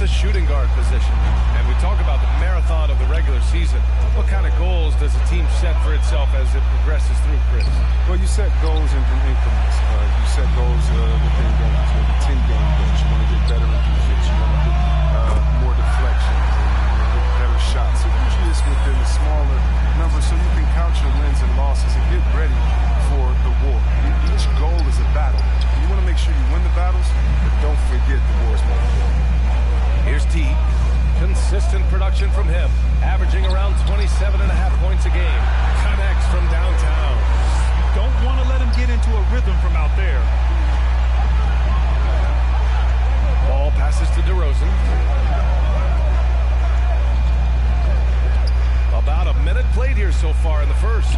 the shooting guard position. And we talk about the marathon of the regular season. What kind of goals does a team set for itself as it progresses through, Chris? Well, you set goals in increments. You set goals within games, maybe 10-game goals. You want to get better in defense. You want to get more deflections and get better shots. So usually it's within the smaller numbers so you can count your wins and losses and get ready for the war. Each goal is a battle. You want to make sure you win the battles, but don't forget the war is more important. Here's T. Consistent production from him, averaging around 27.5 points a game. Connects from downtown. You don't want to let him get into a rhythm from out there. Ball passes to DeRozan. About a minute played here so far in the first.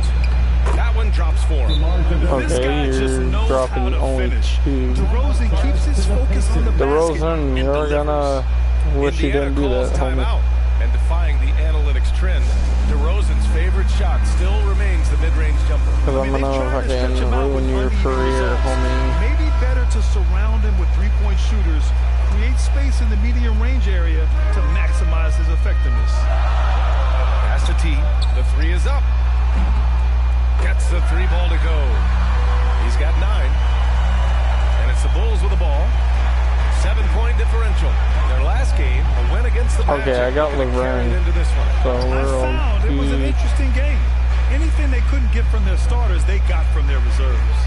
That one drops for him. Okay, you're dropping only 2. DeRozan keeps his focus on the DeRozan, you're gonna wish you didn't do that, homie. And defying the analytics trend, DeRozan's favorite shot still remains the mid-range jumper. Because I'm gonna fucking ruin your career, homie. Maybe better to surround him with three-point shooters, create space in the medium range area to maximize his effectiveness. Pass to T. The three is up. Gets the 3 ball to go. He's got 9. And it's the Bulls with the ball. 7-point differential. Their last game, a win against the Magic. Okay, I got LeBron. So we're on. It was an interesting game. Anything they couldn't get from their starters, they got from their reserves.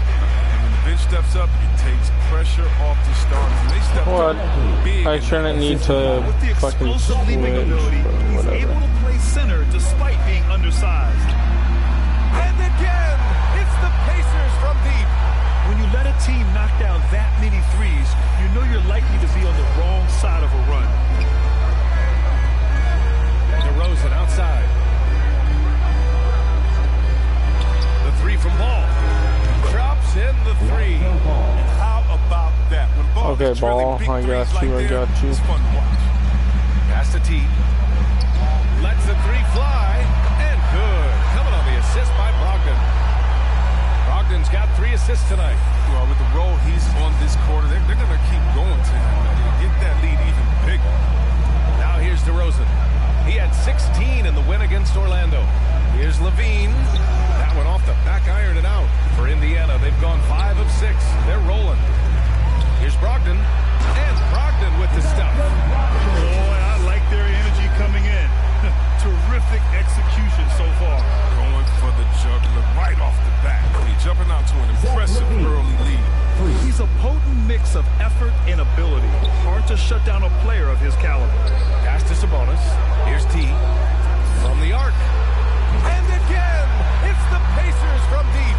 And when the bench steps up, it takes pressure off the starters. And they step what? up big. I shouldn't need to With the fucking explosive leaping ability, he's able to play center despite being undersized. And again, it's the Pacers from deep. When you let a team knock down that many threes, you know you're likely to be on the wrong side of a run. DeRozan outside. The 3 from Ball. Drops in the 3. And how about that? When Ball okay, is drilling Ball, big I got threes you, like I got that, you. It's fun to watch. Pass to T. Lets the 3 fly. And good. Coming on the assist by Brogdon. Brogdon's got 3 assists tonight. Well, with the role he's on this quarter, they're going to keep going to him and get that lead even bigger. Now here's DeRozan. He had 16 in the win against Orlando. Here's Levine. That one off the back iron and out. For Indiana, they've gone 5 of 6. They're rolling. Here's Brogdon. And Brogdon with the stuff. Boy, I like their energy coming in. Terrific execution so far. Going for the juggler right off the bat. He's jumping out to an impressive early lead. He's a potent mix of effort and ability. Hard to shut down a player of his caliber. Pass to Sabonis. Here's T. From the arc. And again, it's the Pacers from deep.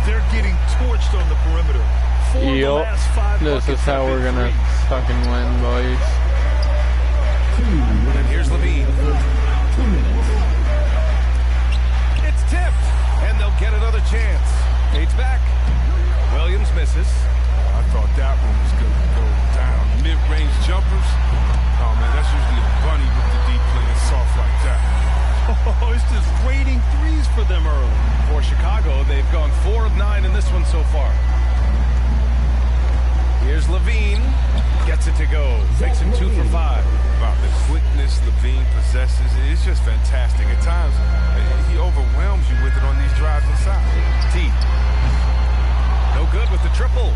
They're getting torched on the perimeter. Yup, this is how we're gonna fucking win, boys. And here's Levine. It's tipped, and they'll get another chance. Tate's back. Williams misses. I thought that one was going to go down. Mid-range jumpers. Oh, man, that's usually a bunny with the deep playing soft like that. Oh, it's just raining threes for them early. For Chicago, they've gone 4 of 9 in this one so far. Here's Levine. Gets it to go. Makes him 2 for 5. Wow, the quickness Levine possesses, it's just fantastic. At times, he overwhelms you with it on these drives inside. T. No good with the triple.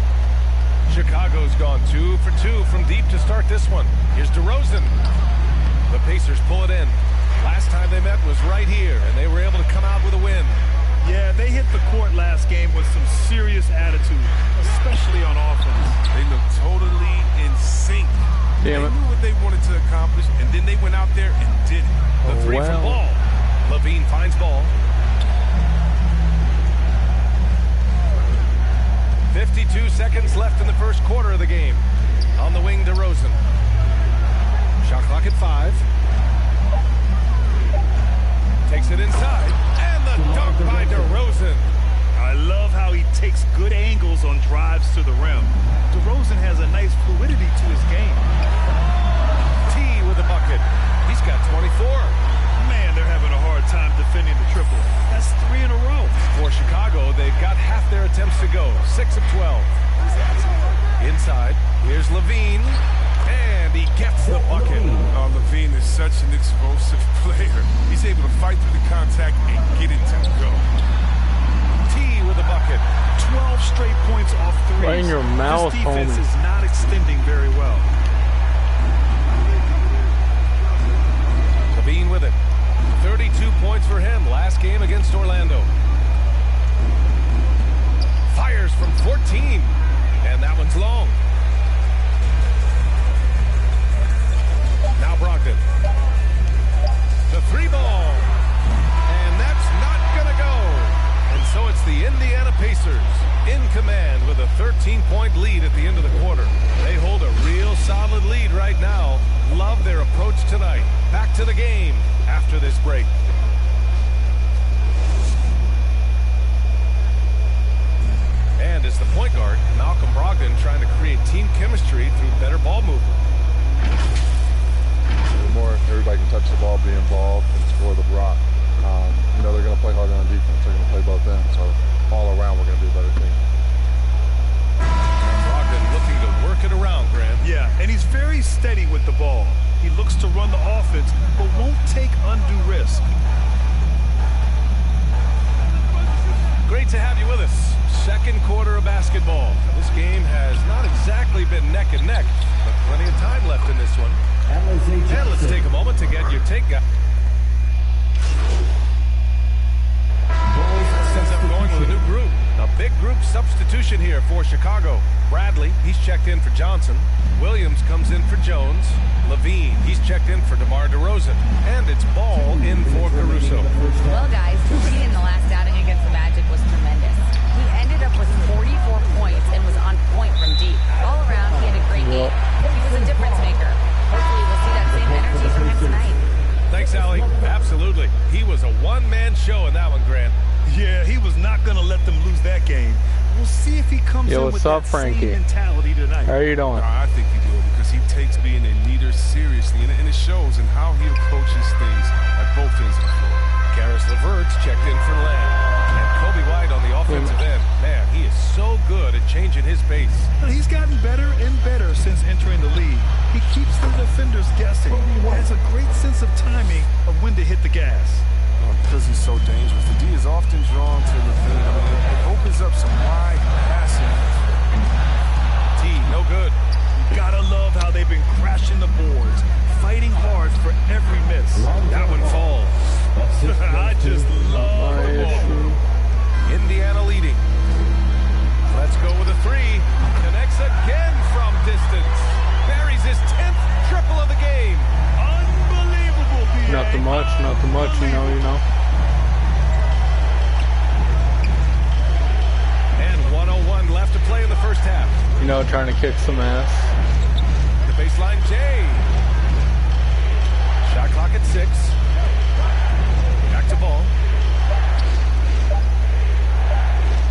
Chicago's gone 2 for 2 from deep to start this one. Here's DeRozan. The Pacers pull it in. Last time they met was right here, and they were able to come out with a win. Yeah, they hit the court last game with some serious attitude, especially on offense. They looked totally in sync. Damn it. They knew what they wanted to accomplish, and then they went out there and did it. The 3 from Ball. Levine finds Ball. 52 seconds left in the first quarter of the game. On the wing, DeRozan. Shot clock at 5. Takes it inside. And the dunk by DeRozan. I love how he takes good angles on drives to the rim. DeRozan has a nice fluidity to his game. T with a bucket. He's got 24. Man, they're having a hard time defending the triple. That's 3 in a row. For Chicago, they've got half their attempts to go. 6 of 12. Inside, here's Levine. And And he gets the bucket. LaVine is such an explosive player. He's able to fight through the contact and get it to go. T with a bucket. 12 straight points off threes. Right in your mouth, this defense homie. is not extending very well. LaVine with it. 32 points for him last game against Orlando. Fires from 14. And that one's long. Now Brogdon. The three ball. And that's not going to go. And so it's the Indiana Pacers in command with a 13-point lead at the end of the quarter. They hold a real solid lead right now. Love their approach tonight. Back to the game after this break. And as the point guard, Malcolm Brogdon trying to create team chemistry through better ball movement. The more everybody can touch the ball, be involved, and score the block. You know, they're going to play harder on defense. They're going to play both ends. So all around, we're going to be a better team. Brogdon looking to work it around, Grant. Yeah, and he's very steady with the ball. He looks to run the offense, but won't take undue risk. Great to have you with us. Second quarter of basketball. This game has not exactly been neck and neck, but plenty of time left in this one. And let's take a moment to get your take, guys. Ends up going with a new group. A big group substitution here for Chicago. Bradley, he's checked in for Johnson. Williams comes in for Jones. LaVine, he's checked in for DeMar DeRozan. And it's Ball in for Caruso. Well, guys, he in the last outing against the Magic was tremendous. He ended up with 44 points and was on point from deep. All around, he had a great game. He was a difference maker. Hopefully, we'll see that same energy from him tonight. Thanks, Allie. Absolutely. He was a one-man show in that one, Grant. Yeah, he was not going to let them lose that game. We'll see if he comes in with that same mentality tonight. How are you doing? I think he will, because he takes being a leader seriously, and it shows in how he approaches things at both ends of the floor. Karis LeVert's checked in for Lamb. And Kobe White on the offensive end. Man, he is so good at changing his pace. He's gotten better and better since entering the league. He keeps the defenders guessing. Has a great sense of timing of when to hit the gas. Because he's so dangerous, the D is often drawn to LaVine. I mean, it opens up some wide passing. T, no good. Gotta love how they've been crashing the boards, fighting hard for every miss. That one falls. I just love the ball. Indiana leading. Let's go with a three. Connects again from distance. Buries his 10th triple of the game. Unbelievable, B.A. Not too much, you know. And 1:01 left to play in the first half. You know, trying to kick some ass. The baseline, Jay. Shot clock at 6. Back to Ball.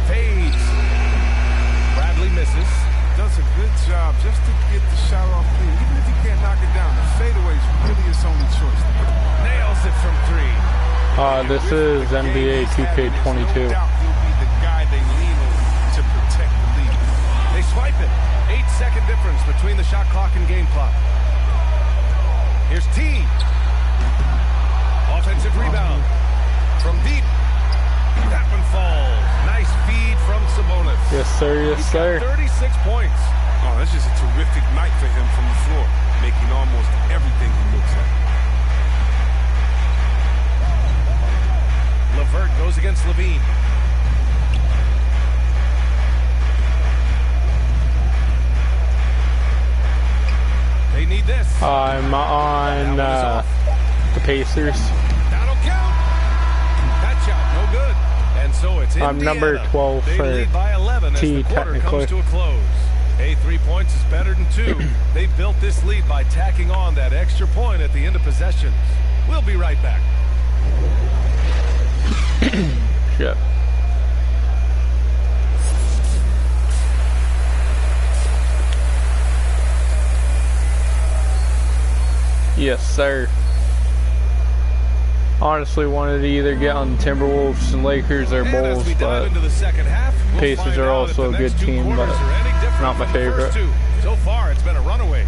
Fades. Bradley misses. Does a good job just to get the shot off clean. Even if he can't knock it down, the fadeaway is really his only choice. Nails it from 3. This is NBA 2K22. No doubt he'll be the guy they lean on to protect the lead. They swipe it. 8-second difference between the shot clock and game clock. Here's T. Offensive rebound. From deep. That one falls. Nice feed from Sabonis. Yes, sir. Yes, He's sir. got 36 points. Oh, that's just a terrific night for him from the floor, making almost everything he looks at. LeVert goes against LaVine. They need this. I'm on the Pacers. That'll count. That shot, no good. And so it's Indiana. I'm number 12 They for lead by 11 as T, the quarter technically. comes to a close. Hey, 3 points is better than 2. They've built this lead by tacking on that extra point at the end of possessions. We'll be right back. Shit. Yes, sir. Honestly, wanted to either get on the Timberwolves and Lakers or And as Bulls, we dive but into the second half, we'll Pacers find are out if also the a good next 2 team, quarters but are any different not my from the first favorite. 2. So far, it's been a runaway.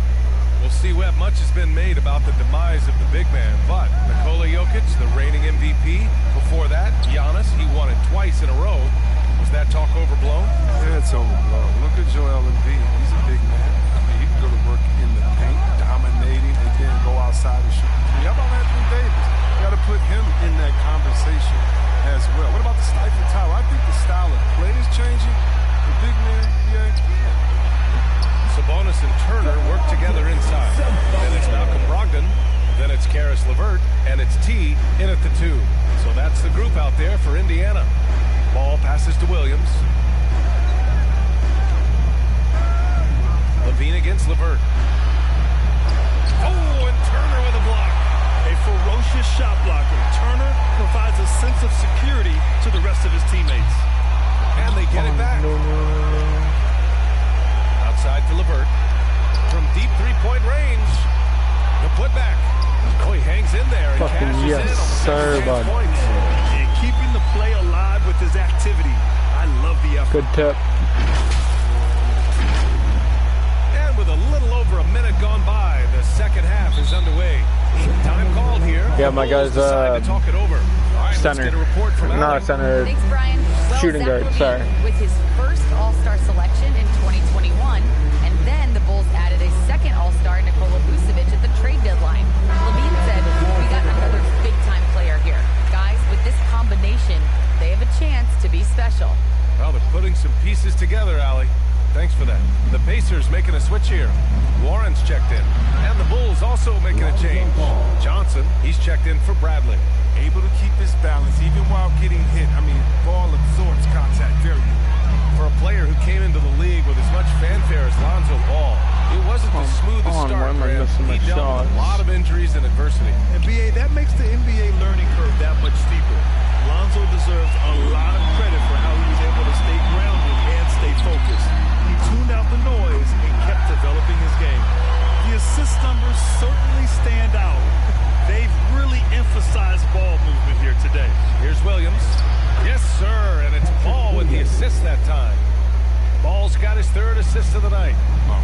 We'll see what much has been made about the demise of the big man, but Nikola Jokic, the reigning MVP. Before that, Giannis, he won it twice in a row. Was that talk overblown? Yeah, it's overblown. Look at Joel Embiid. He's a big man. I mean, he can go to work in the paint, dominating, and then go outside and shoot the three. How about Anthony Davis? You got to put him in that conversation as well. What about the Stephen Tower? I think the style of play is changing. The big man, yeah. Sabonis and Turner work together inside. Then it's Malcolm Brogdon. Then it's Karis LeVert. And it's T in at the 2. So that's the group out there for Indiana. Ball passes to Williams. Levine against LeVert. Oh, and Turner with a block. A ferocious shot blocker. Turner provides a sense of security to the rest of his teammates. And they get it back. Outside to LeVert. From deep three-point range. The putback. Oh, he hangs in there and cashes in on the second chance points. And keeping the play alive with his activity. I love the effort. Good tip. And with a little over a minute gone by, the second half is underway. Time called here. Yeah, my guy's to talk it over. Right, center. Let's get a report from Not center. Thanks, Brian. Well, Shooting guard, sorry. With his first All-Star selection in 2021, and then the Bulls added a second All-Star, Nikola Vucevic, at the trade deadline. Levine said, "We got another big-time player here. Guys, with this combination, they have a chance to be special." Well, they're putting some pieces together, Allie. Thanks for that. The Pacers making a switch here. Warren's checked in. And the Bulls also making a change. Johnson, he's checked in for Bradley. Able to keep his balance even while getting hit. I mean, ball absorbs contact very well. For a player who came into the league with as much fanfare as Lonzo Ball, it wasn't the smoothest start for him. He dealt with a lot of injuries and adversity. And BA, that makes the NBA learning curve that much steeper. Lonzo deserves a lot of credit for how he was able to stay grounded and stay focused. He tuned out the noise and kept developing his game. The assist numbers certainly stand out. They've really emphasized ball movement here today. Here's Williams. Yes, sir, and it's Ball with the assist that time. Ball's got his third assist of the night.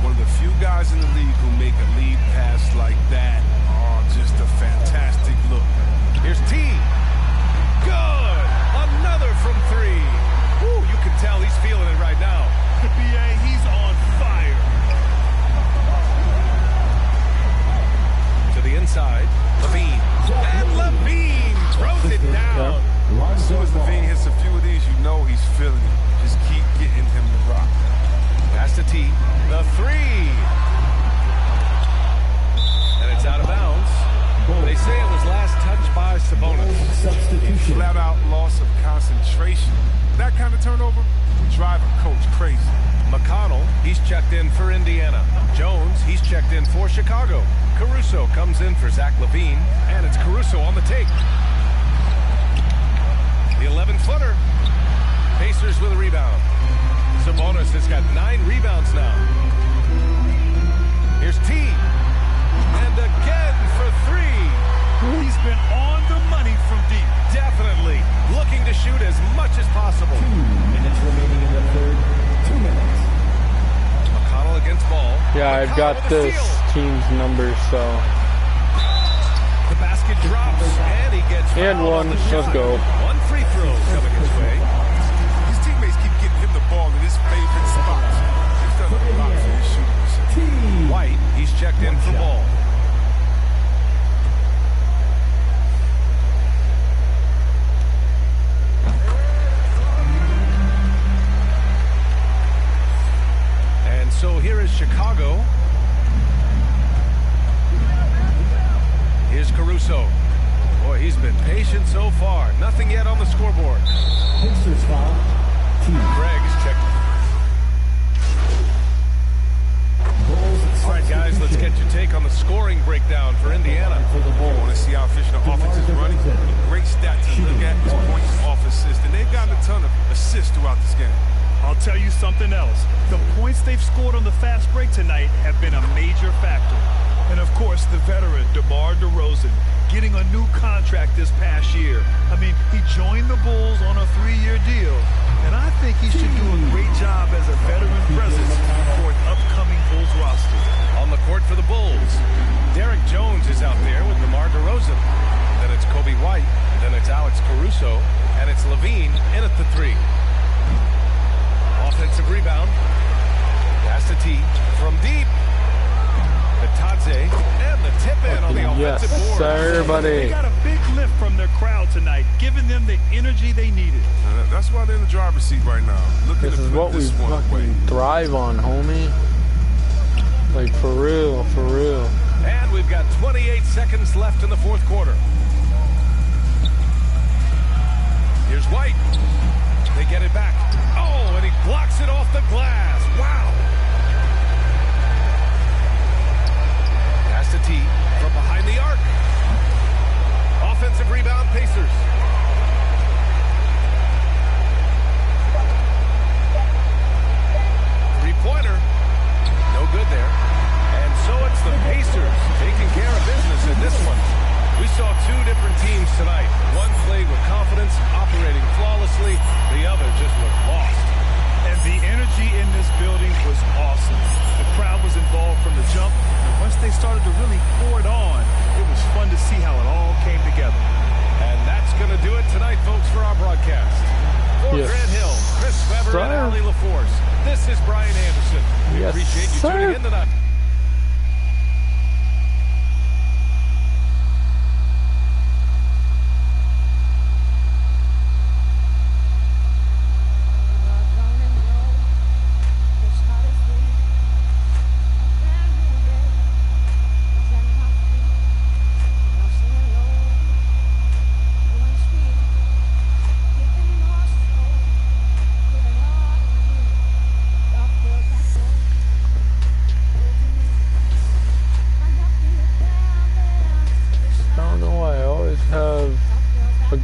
One of the few guys in the league who make a lead pass like that. Oh, just a fantastic look. Here's T. Good! Another from 3. Woo, you can tell he's feeling it right now. BA, he's on fire. To the inside, Levine. And Levine throws it down. As soon as Levine hits a few of these, you know he's feeling it. Just keep getting him the rock. Pass to T. The 3. And it's out of bounds. They say it was last touched by Sabonis. Flat out loss of concentration. That kind of turnover will drive a coach crazy. McConnell, he's checked in for Indiana. Jones, he's checked in for Chicago. Caruso comes in for Zach LaVine, and it's Caruso on the take. The 11-footer. Pacers with a rebound. Sabonis has got 9 rebounds now. Here's T. And again for 3. He's been on the money from deep. Definitely looking to shoot as much as possible. 2 minutes remaining in the third. 2 minutes. McConnell against Ball. Yeah, I've got this team's number, so. The basket drops, and he gets And fouled one. on the shot. Let's go. One free throw coming his way. His teammates keep getting him the ball in his favorite spots. He's done a lot for his shooting. White, he's checked in for Ball. And so here is Chicago. Here's Caruso. Boy, he's been patient so far. Nothing yet on the scoreboard. Pacers foul. Greg is checked. All right, guys, let's get your take on the scoring breakdown for Indiana. Want to see how efficient the offense is running? Great stat to look at is points off assists, and they've gotten a ton of assists throughout this game. I'll tell you something else. The points they've scored on the fast break tonight have been a major factor. And, of course, the veteran, DeMar DeRozan, getting a new contract this past year. I mean, he joined the Bulls on a 3-year deal, and I think he should do a great job as a veteran presence for an upcoming Bulls roster. On the court for the Bulls, And then it's Alex Caruso, and it's Levine in at the 3. Offensive rebound. Pass to T from deep. Bitadze, and the tip in on the offensive board. Sir, buddy. They got a big lift from their crowd tonight, giving them the energy they needed. That's why they're in the driver's seat right now. Looking This to is put what we this one away. fucking thrive on, homie. Like, for real, for real. And we've got 28 seconds left in the fourth quarter. Here's White. They get it back. Oh, and he blocks it off the glass. Wow. Pass to T from behind the arc. Offensive rebound, Pacers. Three-pointer. No good there. And so it's the Pacers taking care of business in this one. We saw two different teams tonight. One played with confidence, operating flawlessly. The other just looked lost. And the energy in this building was awesome. The crowd was involved from the jump, and once they started to really pour it on, it was fun to see how it all came together. And that's going to do it tonight, folks, for our broadcast. For Grant Hill, Chris Weber, and Ali LaForce, this is Brian Anderson. We appreciate you tuning in tonight.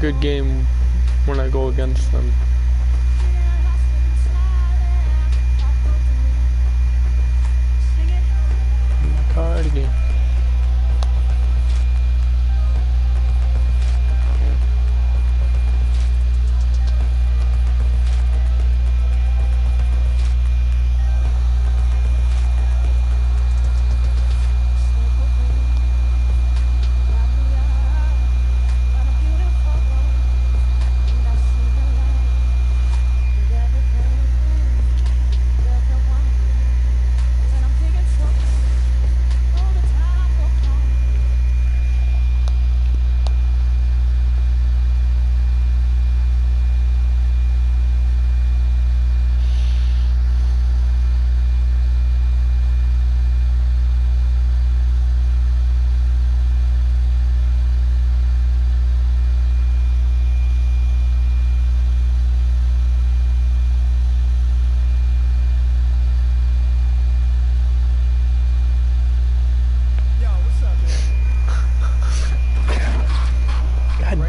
Good game when I go against them. Cardigan.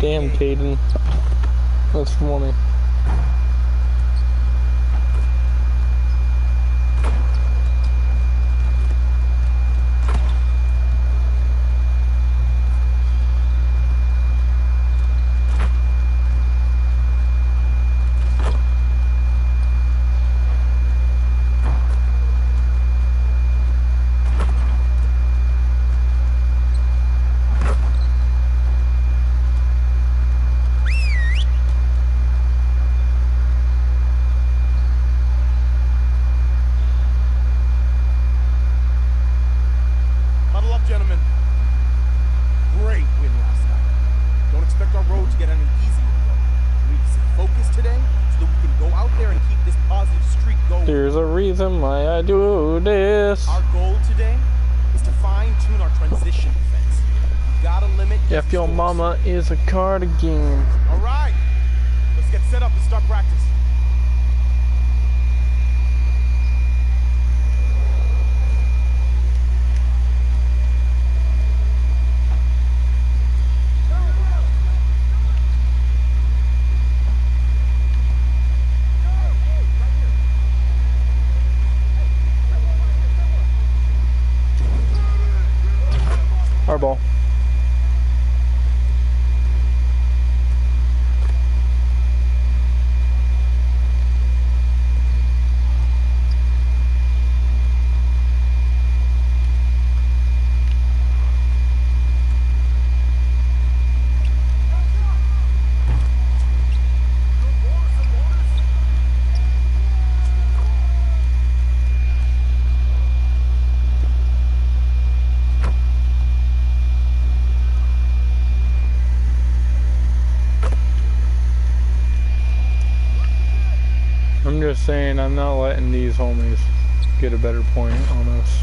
Damn, Caden. That's funny. There's a reason why I do this. Our goal today is to fine-tune our transition defense. We gotta limit. If your mama is a cardigan. All right, let's get set up and start practice. Our ball. just saying, I'm not letting these homies get a better point on us.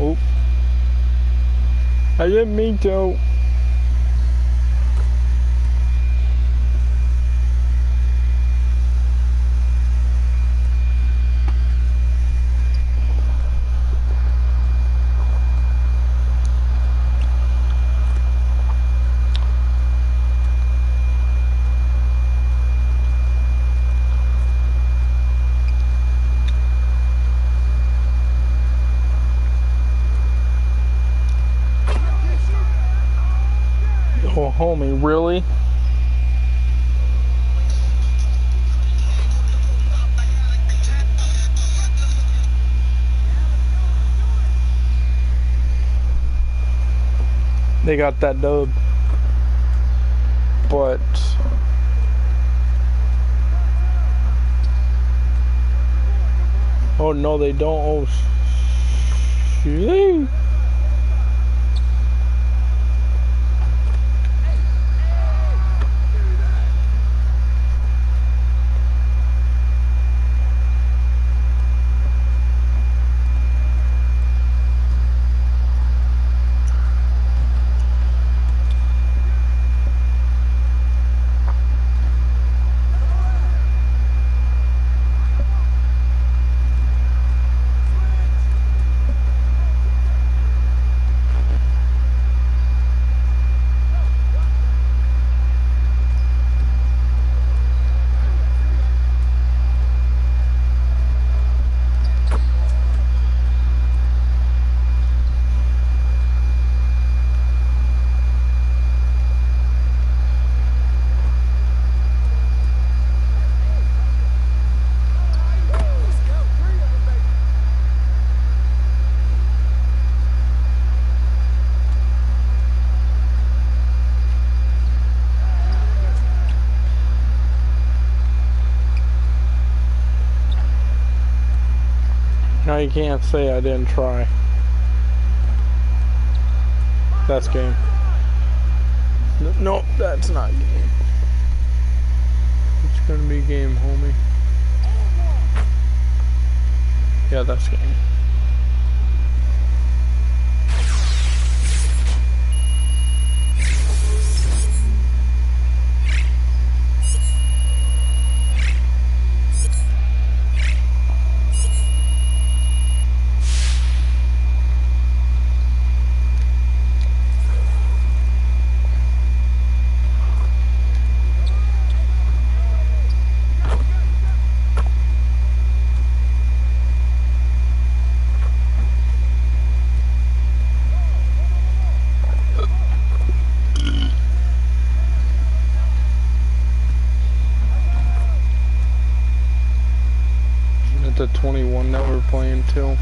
Oh. I didn't mean to. Oh, homie, really? They got that dub. But oh no, they don't. Oh shit. Now you can't say I didn't try. That's game. No, that's not game. It's gonna be game, homie. Yeah, that's game. The 21 that we're playing too.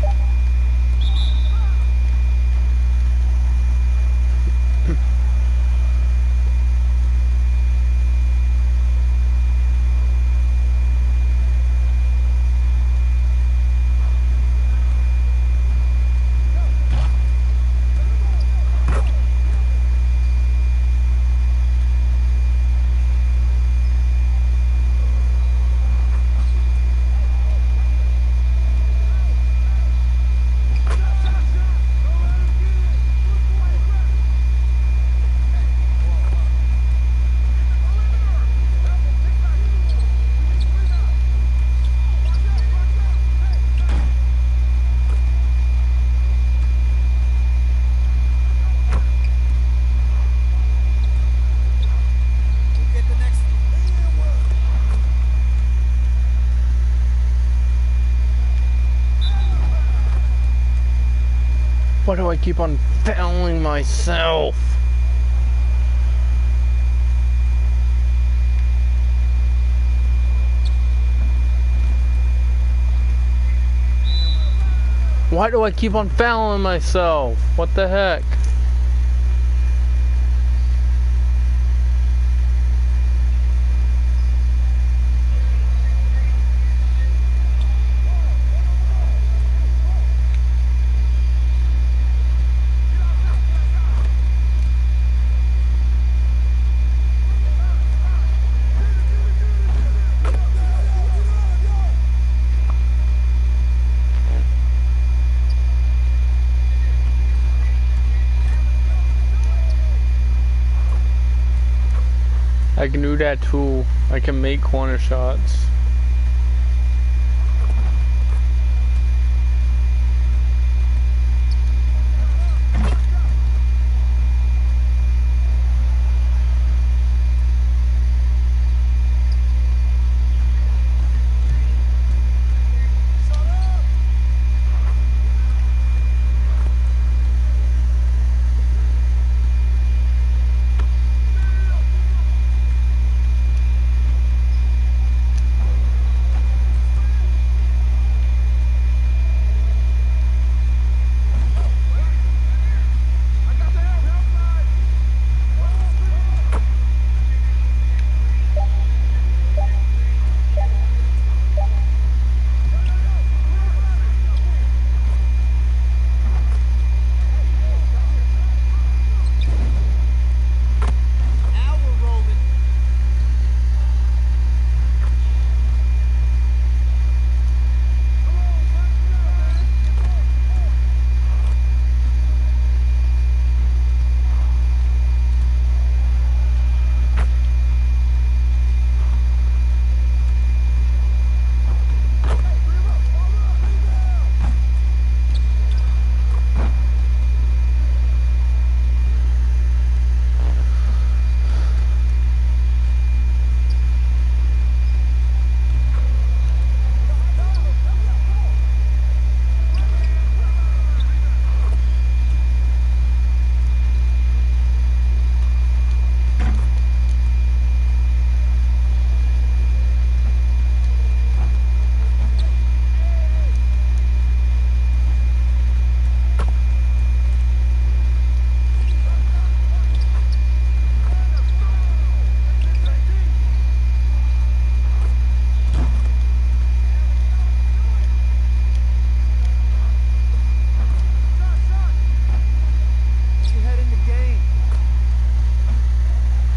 Why do I keep on fouling myself? Why do I keep on fouling myself? What the heck? can do that too. I can make corner shots.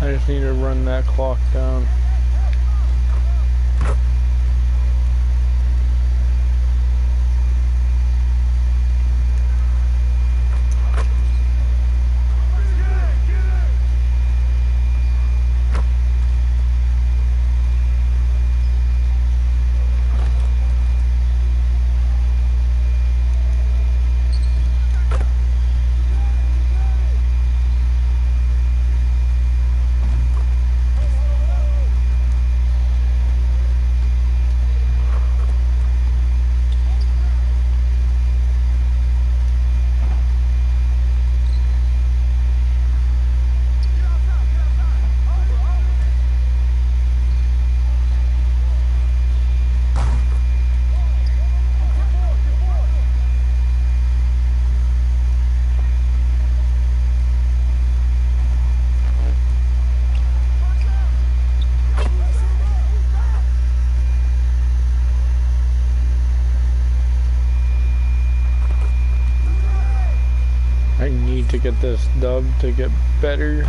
I just need to run that clock down. I need to get this dub to get better.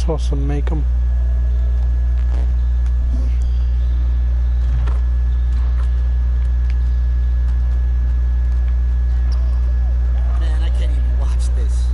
supposed to make them. Man, I can't even watch this.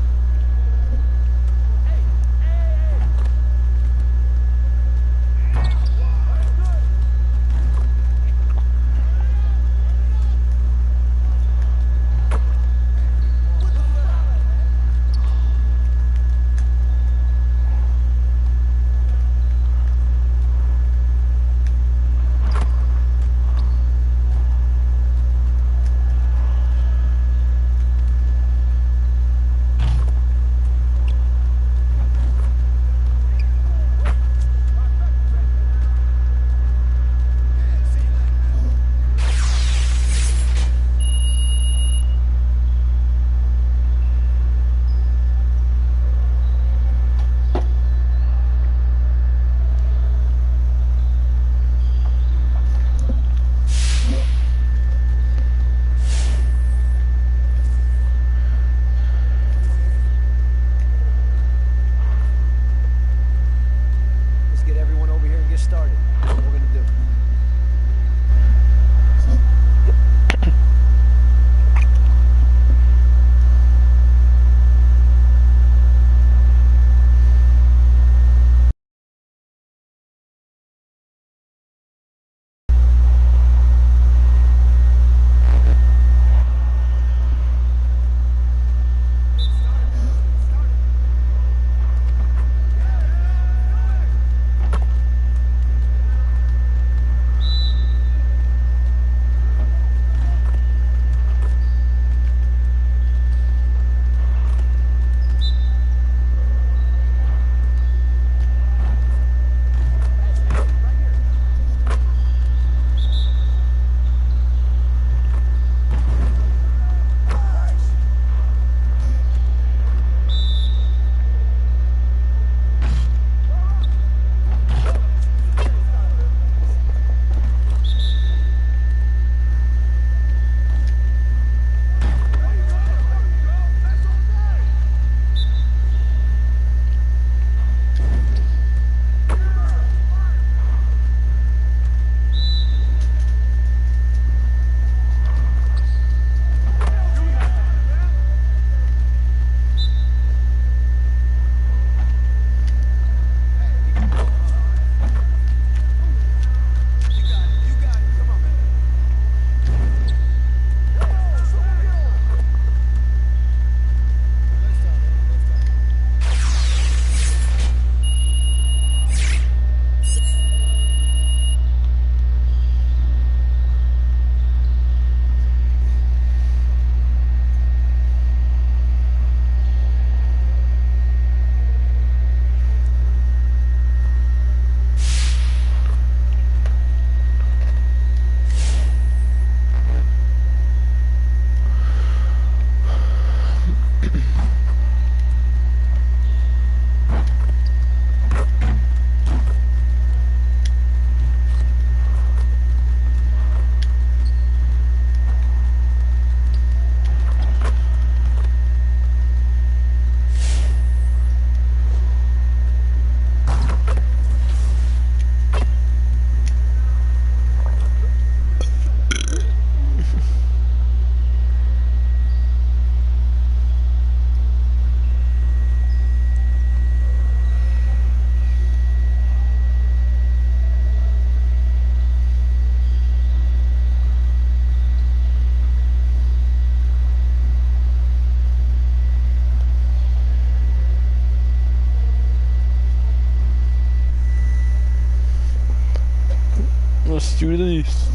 Let's do this.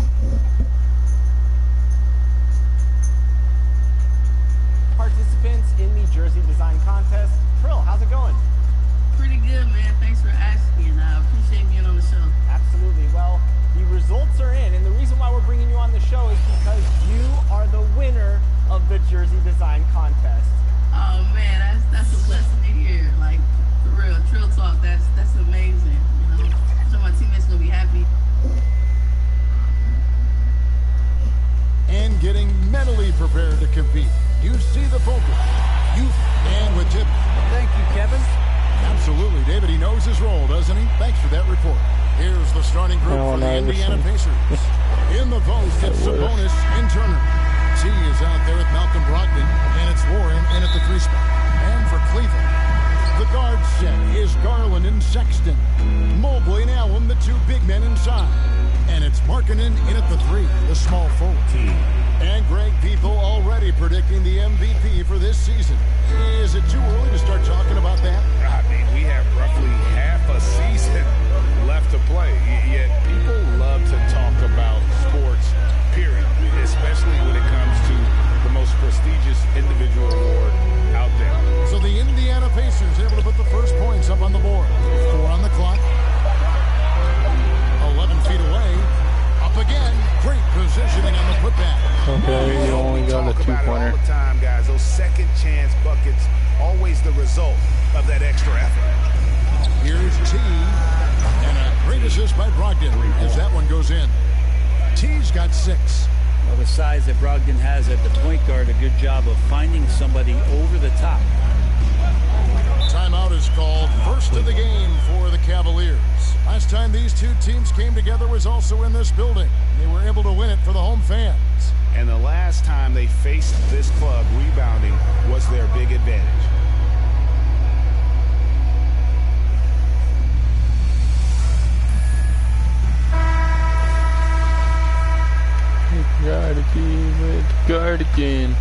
Participants in the Jersey Design Contest. Trill, how's it going? Pretty good, man. Thanks for asking. I appreciate being on the show. Absolutely. Well, the results are in, and the reason why we're bringing you on the show is because you are the winner of the Jersey Design Contest. Oh man, that's a blessing to hear. Like, for real, Trill Talk, that's amazing. You know, so my teammates gonna be happy. And getting mentally prepared to compete. You see the focus. You stand with Chip. Thank you, Kevin. Absolutely, David. He knows his role, doesn't he? Thanks for that report. Here's the starting group for the Indiana Pacers. In the post, it's Sabonis and Turner. T is out there with Malcolm Brogdon, and it's Warren in at the 3 spot. And for Cleveland, the guard set is Garland and Sexton. Mobley and Allen, the 2 big men inside. And it's Markkanen in at the 3, the small forward. And Greg People already predicting the MVP for this season. Is it too early to start talking about that? I mean, we have roughly half a season left to play. Yet people love to talk about sports, period. Especially when it comes to the most prestigious individual award out there. So the Indiana Pacers able to put the first points up on the board. 4 on the clock. 11 feet away. Up again. Great positioning on the putback. Okay, you only got a 2-pointer. All the time, guys. Those second chance buckets, always the result of that extra effort. Here's T. And a great assist by Brogdon as that one goes in. T's got 6. Well, the size that Brogdon has at the point guard, a good job of finding somebody over the top. Timeout is called. First of the game for the Cavaliers. Last time these 2 teams came together was also in this building. They were able to win it for the home fans. And the last time they faced this club, rebounding was their big advantage. Guard again.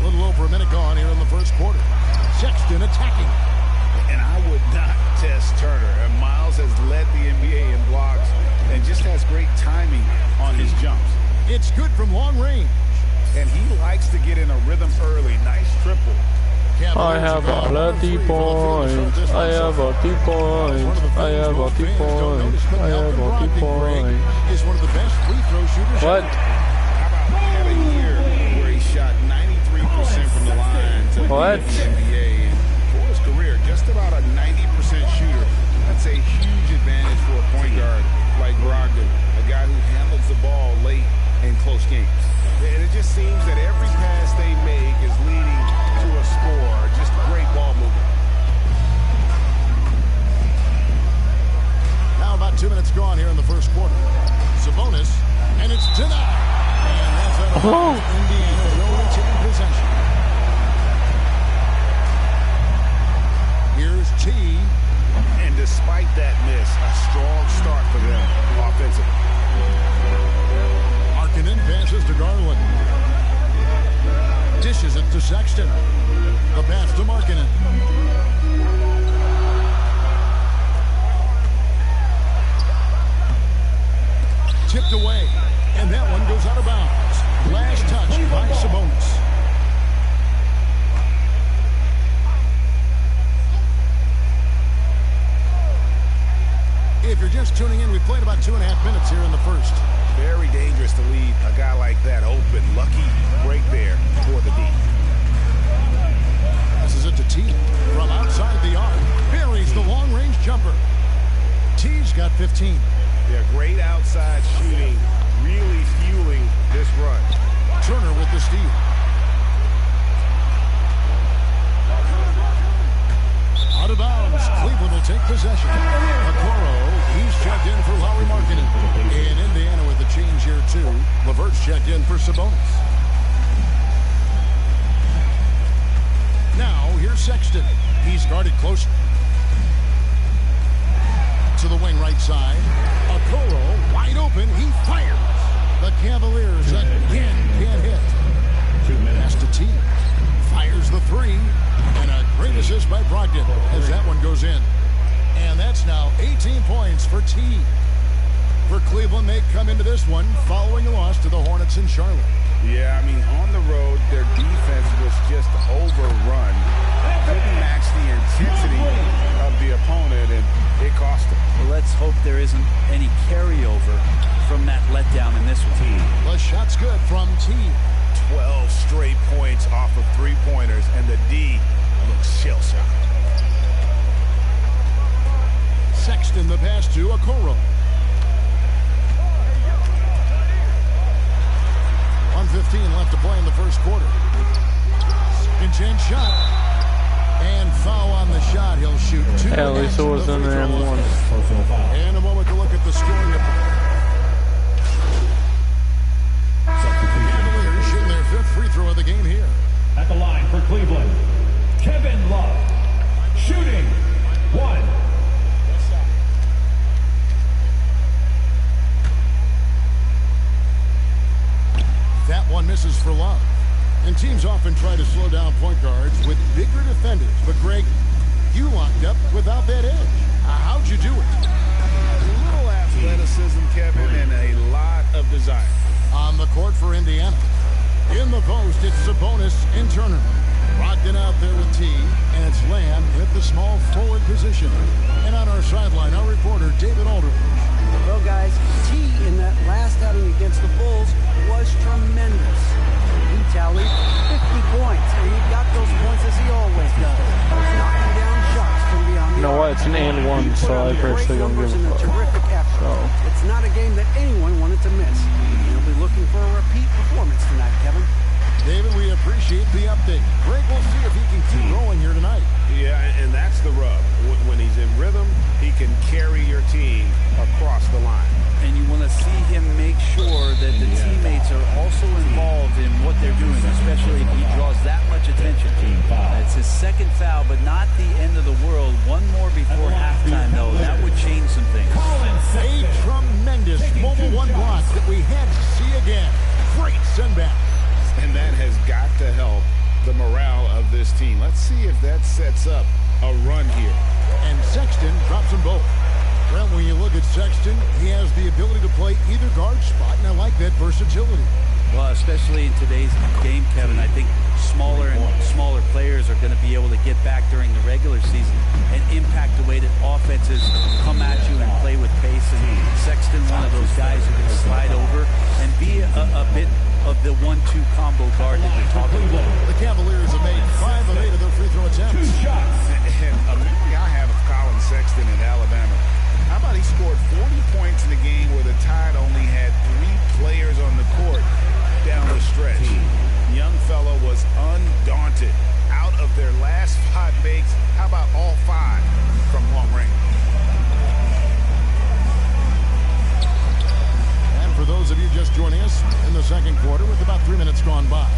A little over a minute gone here in the first quarter. Sexton attacking. And I would not test Turner. And Miles has led the NBA in blocks and just has great timing on his jumps. It's good from long range. And he likes to get in a rhythm early. Nice triple. I have a bloody point. I have a 2 points. I have a 2 points. I have a 2 points. Is one of the best free throw shooters. What? How about he had a year where he shot 93% from the line to what? The NBA, and for his career, just about a 90% shooter. That's a huge advantage for a point guard like Brogdon, a guy who handles the ball late in close games. And it just seems that every pass they make is leading to a score. Just great ball movement. Now about 2 minutes gone here in the first quarter. Sabonis, and it's denied. And that's out of bounds. Indiana will retain possession. Here's T. And despite that miss, a strong start for them offensively. Markkanen passes to Garland. Dishes it to Sexton. The pass to Markkanen. Tipped away, and that one goes out of bounds. Last touch by Sabonis. If you're just tuning in, we played about 2.5 minutes here in the first. Very dangerous to leave a guy like that open. Lucky break there for the D. This is it to T. From outside the arc, buries the long-range jumper. T's got 15. They're great outside shooting, really fueling this run. Turner with the steal. Out of bounds. Cleveland will take possession. Okoro, he's checked in for Lauri Markkanen. In Indiana with the change here, too. LeVert's checked in for Sabonis. Now, here's Sexton. He's guarded close to the wing right side. Okoro, wide open. He fires. The Cavaliers again can't hit. Pass to T. Fires the 3. And a great assist by Brogdon as that one goes in. And that's now 18 points for T. For Cleveland, they come into this one following a loss to the Hornets in Charlotte. Yeah, I mean, on the road, their defense was just overrun. Couldn't match the intensity of the opponent, and it cost them. Well, let's hope there isn't any carryover from that letdown in this one. The shot's good from T. 12 straight points off of 3-pointers, and the D looks shell-shocked. Sexton the pass to Okoro. 1:15 left to play in the first quarter. Spin change shot. shot, he'll shoot 2. Yeah, at least it wasn't an M1. And a moment to look at the scoring report. Cavaliers shooting their 5th free throw of the game here. At the line for Cleveland, Kevin Love. Shooting 1. That one misses for Love. And teams often try to slow down point guards with bigger defenders. But, Greg, you locked up without that edge. How'd you do it? A little athleticism, Kevin, and a lot of desire. On the court for Indiana. In the post, it's Sabonis and Turner. Brogdon out there with T, and it's Lamb at the small forward position. And on our sideline, our reporter, David Aldridge. Well, guys, T in that last outing against the Bulls was tremendous. He tallied 50 points, and he got those points as he always does. Knocking down shots from beyond the You know what? It's an and one, so I personally don't give a fuck. So. It's not a game that anyone wanted to miss. You'll be looking for a repeat performance tonight, Kevin. David, we appreciate the update. Greg, we'll see if he can keep rolling here tonight. Yeah, and that's the rub. When he's in rhythm, he can carry your team across the line. And you want to see him make sure that the teammates are also involved in what they're doing, especially if he draws that much attention. It's his 2nd foul, but not the end of the world. One more before halftime, though. That would change some things. A tremendous mobile one block that we had to see again. Great send back. And that has got to help the morale of this team. Let's see if that sets up a run here. And Sexton drops them both. Well, when you look at Sexton, he has the ability to play either guard spot, and I like that versatility. Well, especially in today's game, Kevin, I think smaller and smaller players are going to be able to get back during the regular season and impact the way that offenses come at you and play with pace. And Sexton, one of those guys who can slide over and be a bit of the 1-2 combo guard that you're talking about. The Cavaliers have made 5 of 8 of their free throw attempts. 2 shots. And a memory I have of Colin Sexton in Alabama. How about he scored 40 points in the game where the Tide only had 3 players on the court down the stretch. The young fellow was undaunted. Out of their last 5 makes, how about all 5 from long range? And for those of you just joining us in the 2nd quarter with about 3 minutes gone by.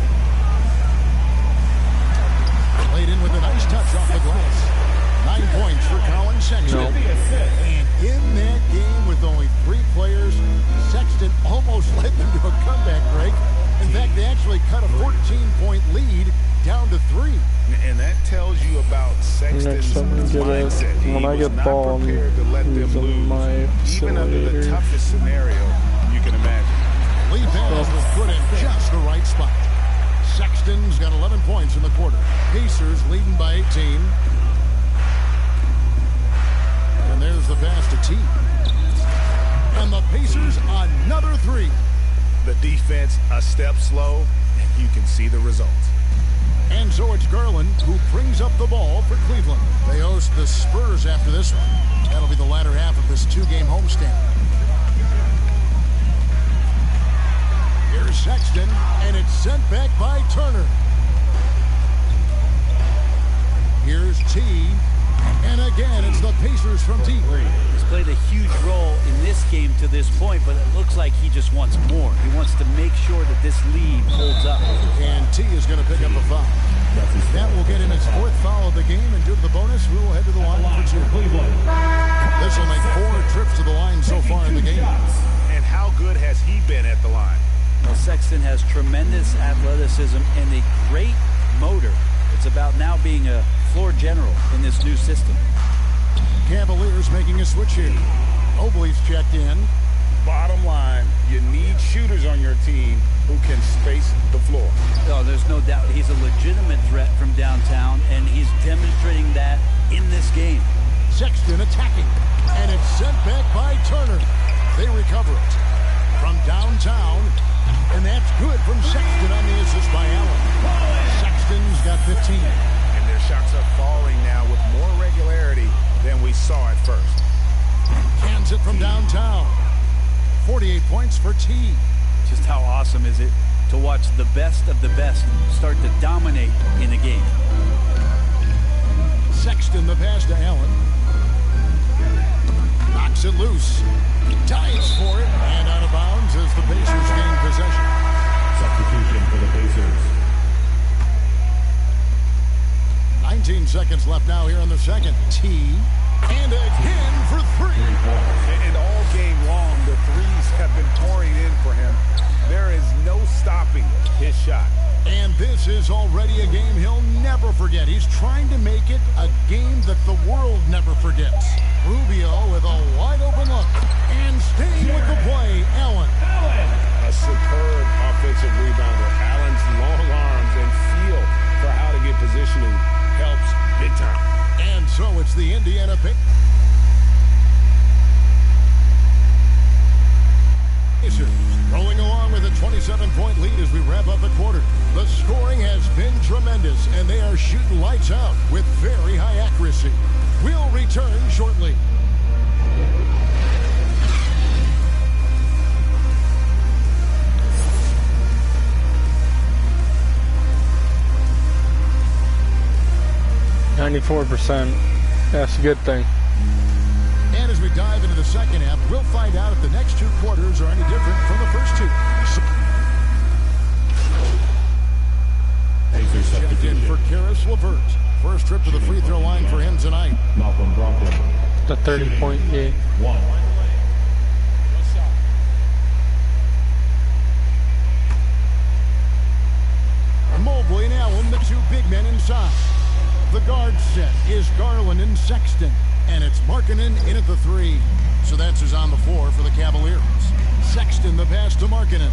Played in with a nice touch off the glass. 9 points for Colin Sexton. No. And in that game with only 3 players, Sexton almost led them to a comeback, Greg. In fact, they actually cut a 14-point lead down to 3. And that tells you about Sexton's mindset. When I get ball, I'm using my even under the facilitator. toughest scenario you can imagine. Lee Bales was put in just the right spot. Sexton's got 11 points in the quarter. Pacers leading by 18. And there's the pass to T. And the Pacers another 3. The defense a step slow, and you can see the results. And so it's Garland who brings up the ball for Cleveland. They host the Spurs after this one. That'll be the latter half of this 2-game homestand. Here's Sexton, and it's sent back by Turner. Here's T. And again, it's the Pacers from T. He's played a huge role in this game to this point, but it looks like he just wants more. He wants to make sure that this lead holds up. And T is going to pick up a foul. That will get him his 4th foul of the game, and due to the bonus, we'll head to the line for 2. This will make 4 trips to the line so far in the game. And how good has he been at the line? Well, Sexton has tremendous athleticism and a great motor. It's about now being a floor general in this new system. Cavaliers making a switch here. Mobley's checked in. Bottom line, you need shooters on your team who can space the floor. Oh, there's no doubt he's a legitimate threat from downtown, and he's demonstrating that in this game. Sexton attacking, and it's sent back by Turner. They recover it from downtown, and that's good from Sexton on the assist by Allen. Sexton's got 15. And their shots are falling now with more regularity than we saw at first. Cans it from downtown. 48 points for T. Just how awesome is it to watch the best of the best start to dominate in a game? Sexton the pass to Allen. Knocks it loose. Dives for it. And out of bounds as the Pacers gain possession. Substitution for the Pacers. 19 seconds left now here in the second. T. And again for three. And all game long, the threes have been pouring in for him. There is no stopping his shot. And this is already a game he'll never forget. He's trying to make it a game that the world never forgets. Rubio with a wide open look. And staying with the play, Allen. A superb offensive rebounder. Allen's long arms and feel for how to get positioning helps big time. And so it's the Indiana pick. Rolling along with a 27-point lead as we wrap up the quarter. The scoring has been tremendous, and they are shooting lights out with very high accuracy. We'll return shortly. %. That's a good thing. And as we dive into the second half, we'll find out if the next two quarters are any different from the first two. Checked in for Karis LeVert. First trip to the free throw line for him tonight. Malcolm Brogdon. The 30-point game. 1. Mobley and Allen, the two big men inside. The guard set is Garland and Sexton. And it's Markkanen in at the 3. So that's who's on the floor for the Cavaliers. Sexton the pass to Markkanen.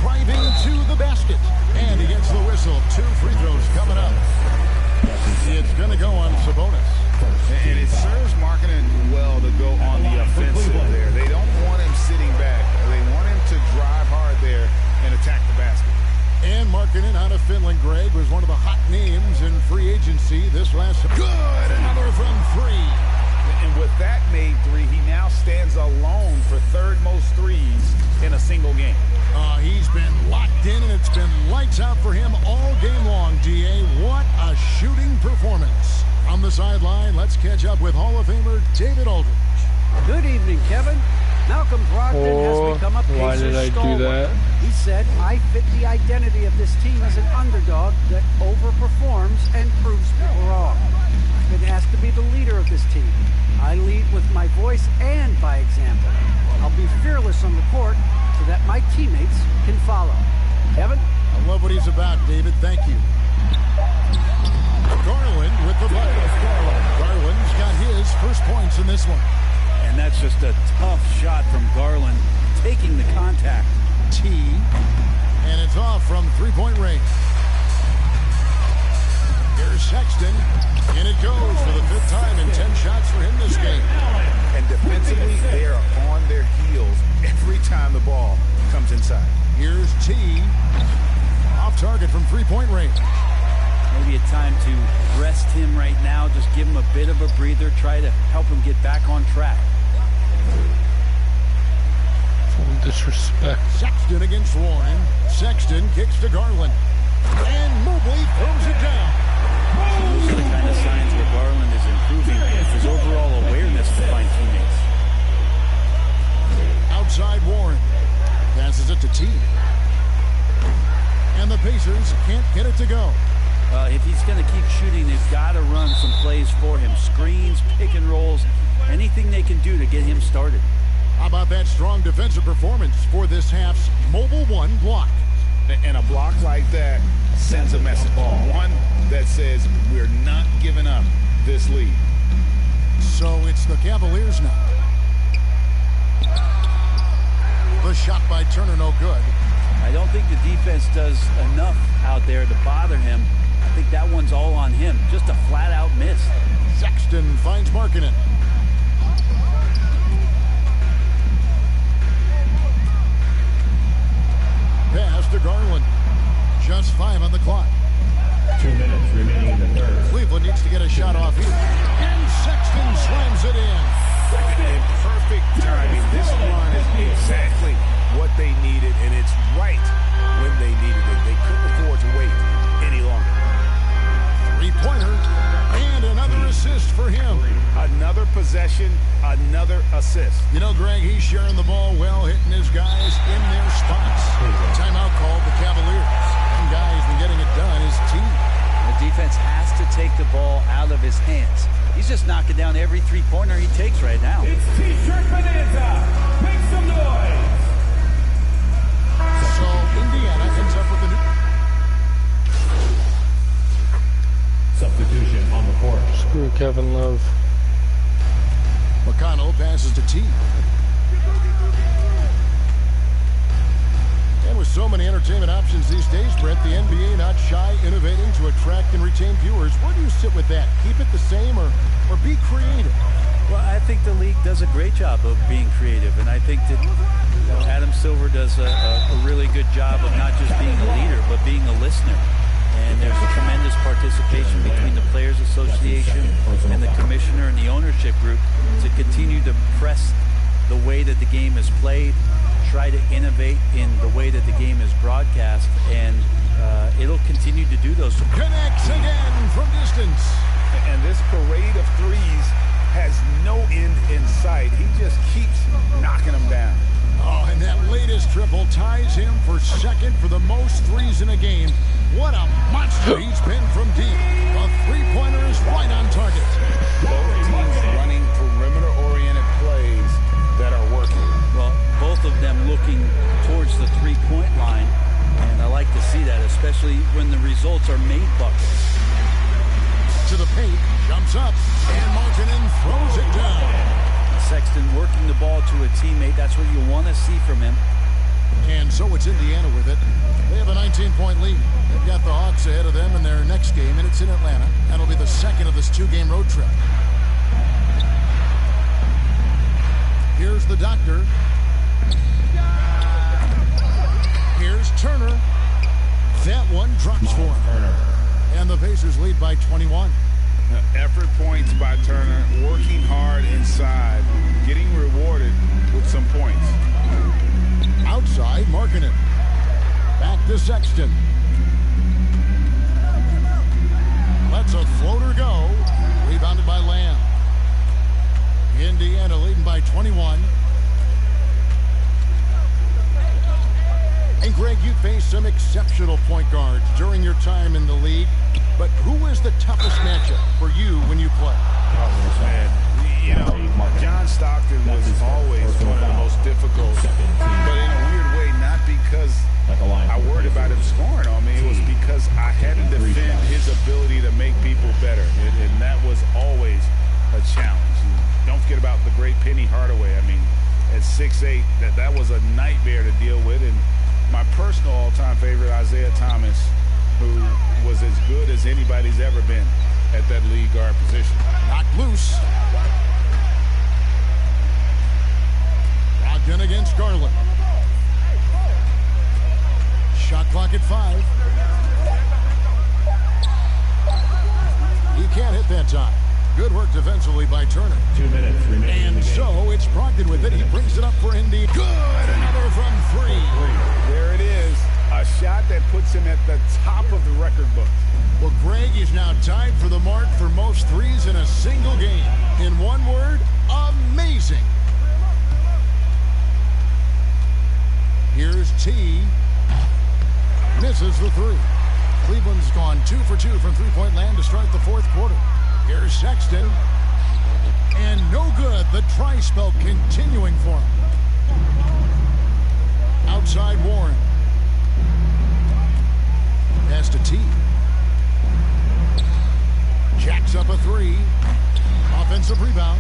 Driving to the basket. And he gets the whistle. 2 free throws coming up. It's going to go on Sabonis. And it serves Markkanen well to go on the offensive there. They don't want him sitting back. They want him to drive hard there and attack the basket. And Markkanen out of Finland, Greg, was one of the hot names in free agency this last... Good! Another from 3. And with that made 3, he now stands alone for third most threes in a single game. He's been locked in, and it's been lights out for him all game long, D.A. What a shooting performance. On the sideline, let's catch up with Hall of Famer David Aldridge. Good evening, Kevin. Malcolm Brogdon has become a Pacers stalwart. He said, I fit the identity of this team as an underdog that overperforms and proves people wrong. I've been asked to be the leader of this team. I lead with my voice and by example. I'll be fearless on the court so that my teammates can follow. Kevin? I love what he's about, David. Thank you. Garland with the ball. Garland's got his first points in this one. And that's just a tough shot from Garland, taking the contact. T. And it's off from three-point range. Here's Sexton. And it goes for the 5th time in 10 shots for him this game. And defensively, they are on their heels every time the ball comes inside. Here's T. Off target from three-point range. Maybe a time to rest him right now. Just give him a bit of a breather. Try to help him get back on track. Full disrespect. Sexton against Warren. Sexton kicks to Garland. And Mobley throws it down. Those are the kind of signs where Garland is improving his overall awareness to find teammates. Outside Warren. Passes it to T. And the Pacers can't get it to go. If he's going to keep shooting, they've got to run some plays for him. Screens, pick and rolls, anything they can do to get him started. How about that strong defensive performance for this half's Mobile One block? And a block like that sends a message. One that says we're not giving up this lead. So it's the Cavaliers now. The shot by Turner no good. I don't think the defense does enough out there to bother him. I think that one's all on him. Just a flat-out miss. Sexton finds Markkanen. Pass to Garland. Just 5 on the clock. 2 minutes remaining in the third. Cleveland needs to get a shot off here. And Sexton slams it in. In perfect timing. This run is exactly what they needed, and it's right when they needed it. They couldn't afford to wait any longer. Greg, he's sharing the ball well, hitting his guys in their spots. Timeout called the Cavaliers. One guy who's been getting it done is T. The defense has to take the ball out of his hands. He's just knocking down every three-pointer he takes right now. It's T-shirt Bonanza. Make some noise. So Indiana ends up with a new substitution on the court. Screw Kevin Love. McConnell passes to T. And with so many entertainment options these days, Brent, the NBA not shy innovating to attract and retain viewers. Where do you sit with that? Keep it the same or be creative? Well, I think the league does a great job of being creative, and I think that Adam Silver does a really good job of not just being a leader, but being a listener. And there's a tremendous participation between the Players Association and the commissioner and the ownership group to continue to press the way that the game is played, try to innovate in the way that the game is broadcast, and it'll continue to do those. Connects again from distance. And this parade of threes has no end in sight. He just keeps knocking them down. Oh, and that latest triple ties him for second for the most threes in a game. What a monster he's been from deep. The three-pointer is right on target. Both teams running perimeter-oriented plays that are working. Well, both of them looking towards the three-point line, and I like to see that, especially when the results are made buckets. To the paint, jumps up, and Markkanen throws it down. Sexton working the ball to a teammate. That's what you want to see from him. And so it's Indiana with it. They have a 19-point lead. They've got the Hawks ahead of them in their next game, and it's in Atlanta. That'll be the second of this two-game road trip. Here's the doctor. Here's Turner. That one drops for him. And the Pacers lead by 21. Effort points by Turner, working hard inside, getting rewarded with some points. Outside, Markkanen. Back to Sexton. Lets a floater go. Rebounded by Lamb. Indiana leading by 21. And Greg, you faced some exceptional point guards during your time in the league. But who is the toughest matchup for you when you play? Man, you know, John Stockton was always one of the most difficult, but in a weird way, not because I worried about him scoring on me. It was because I had to defend his ability to make people better, and that was always a challenge. And don't forget about the great Penny Hardaway. I mean, at 6'8", that was a nightmare to deal with. And my personal all-time favorite, Isaiah Thomas, who was as good as anybody's ever been at that lead guard position. Knocked loose. Brogdon against Garland. Shot clock at 5. He can't hit that time. Good work defensively by Turner. 2 minutes remaining. And so it's Brogdon with it. He brings it up for Indy. Good. Another from 3. There it is. A shot that puts him at the top of the record book. Well, Greg is now tied for the mark for most threes in a single game. In one word, amazing. Here's T. Misses the 3. Cleveland's gone 2 for 2 from three-point land to start the fourth quarter. Here's Sexton. And no good. The tri-spell continuing for him. Outside Warren. Pass to T. Jacks up a 3. Offensive rebound.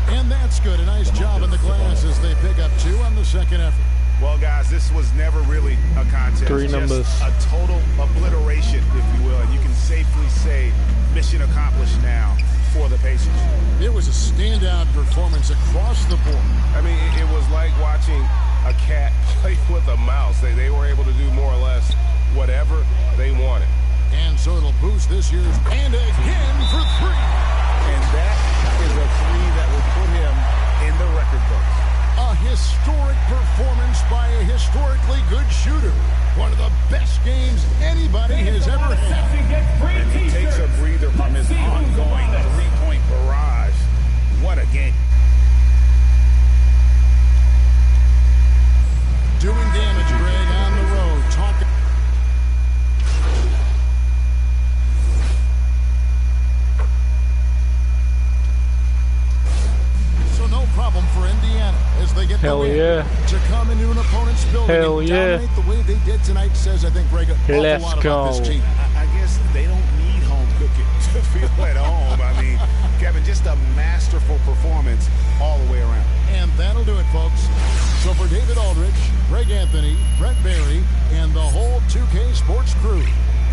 And that's good. A nice job in the glass as they pick up 2 on the second effort. Well, guys, this was never really a contest. 3 numbers. Just a total obliteration, if you will. And you can safely say mission accomplished now for the Pacers. It was a standout performance across the board. I mean, it was like watching a cat play with a mouse. They were able to do more or less whatever they wanted. And so it'll boost this year's and again for 3. And that is a 3 that will put him in the record books. A historic performance by a historically good shooter. One of the best games anybody has ever had. And he takes a breather from his ongoing three-point barrage. What a game. the win. Yeah. To come into an opponent's building Hell and yeah. dominate the way they did tonight says, I think, Greg, an awful Let's lot about this go. team. I guess they don't need home cooking to feel at home. I mean, Kevin, just a masterful performance all the way around. And that'll do it, folks. So for David Aldridge, Greg Anthony, Brent Barry, and the whole 2K Sports crew,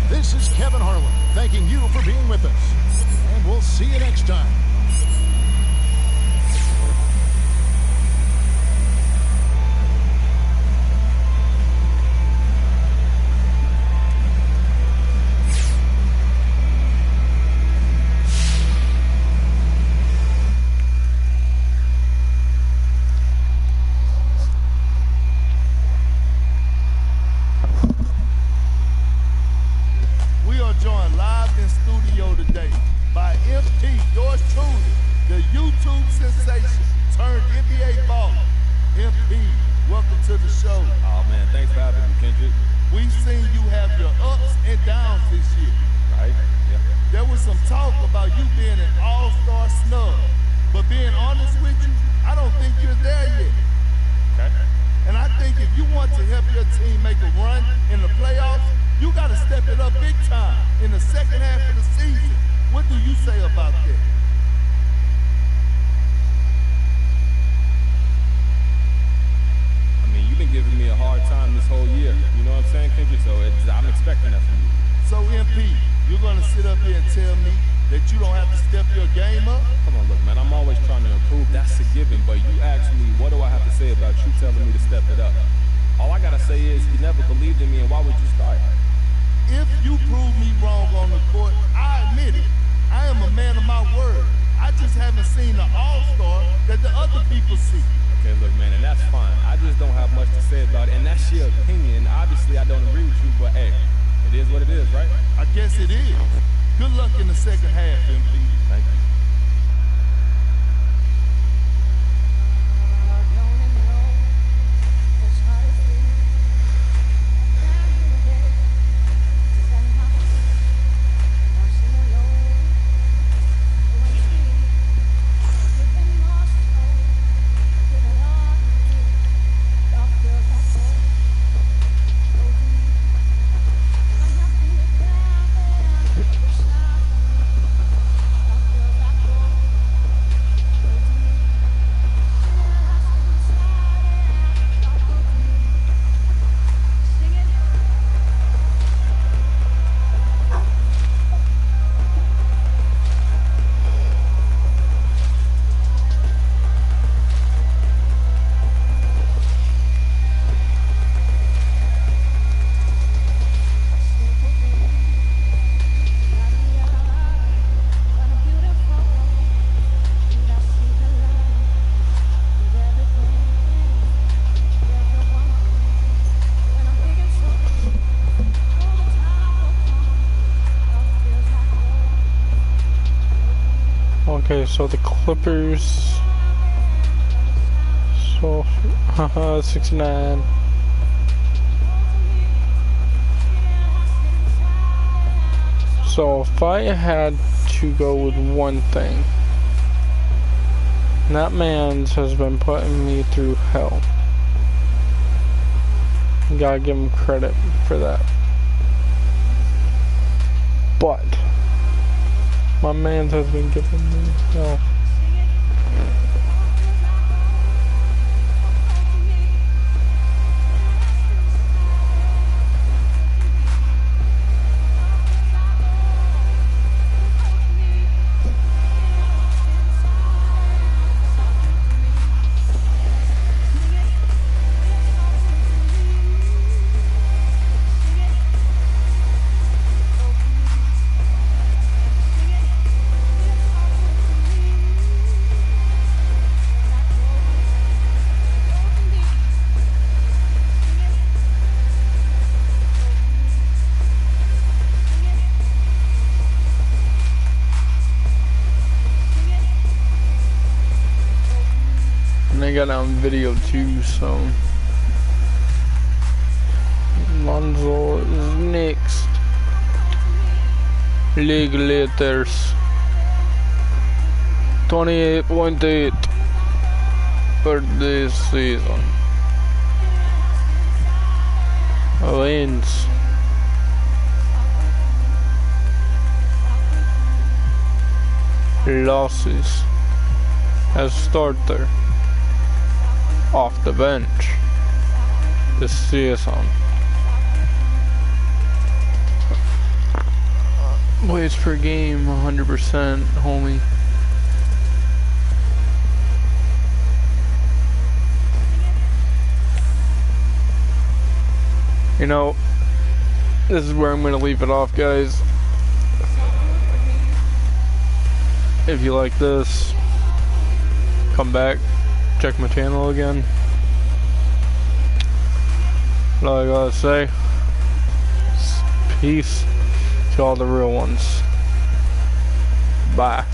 this is Kevin Harlan thanking you for being with us. And we'll see you next time. We are joined live in studio today by MP, yours truly, the YouTube sensation turned NBA baller. MP, welcome to the show. Oh man, thanks for having me, Kendrick. We've seen you have your ups and downs this year. Right? Yeah. There was some talk about you being an all-star snub, but being honest with you, I don't think you're there yet. Okay. And I think if you want to help your team make a run in the playoffs, you got to step it up big time in the second half of the season. What do you say about that? I mean, you've been giving me a hard time this whole year. You know what I'm saying, Kendrick? So I'm expecting that from you. So, MP, you're going to sit up here and tell me that you don't have to step your game up? Come on, look, man, I'm always trying to improve. That's a given. But you asked me, what do I have to say about you telling me to step it up? All I got to say is you never believed in me, and why would you start? If you prove me wrong on the court, I admit it. I am a man of my word. I just haven't seen the all-star that the other people see. Okay, look, man, and that's fine. I just don't have much to say about it, and that's your opinion. Obviously, I don't agree with you, but hey, it is what it is, right? I guess it is. Good luck in the second half, MP. Thank you. Okay, so the Clippers. So, 69. So, if I had to go with one thing, that man has been putting me through hell. You gotta give him credit for that. But my man has been giving me hell. They got it on video too, so Lonzo is next. League leaders 28.8. for this season. Wins. Losses. As starter. Off the bench. This season. Ways per game, 100%, homie. You know, this is where I'm going to leave it off, guys. If you like this, come back, check my channel again. All I gotta say, peace to all the real ones. Bye.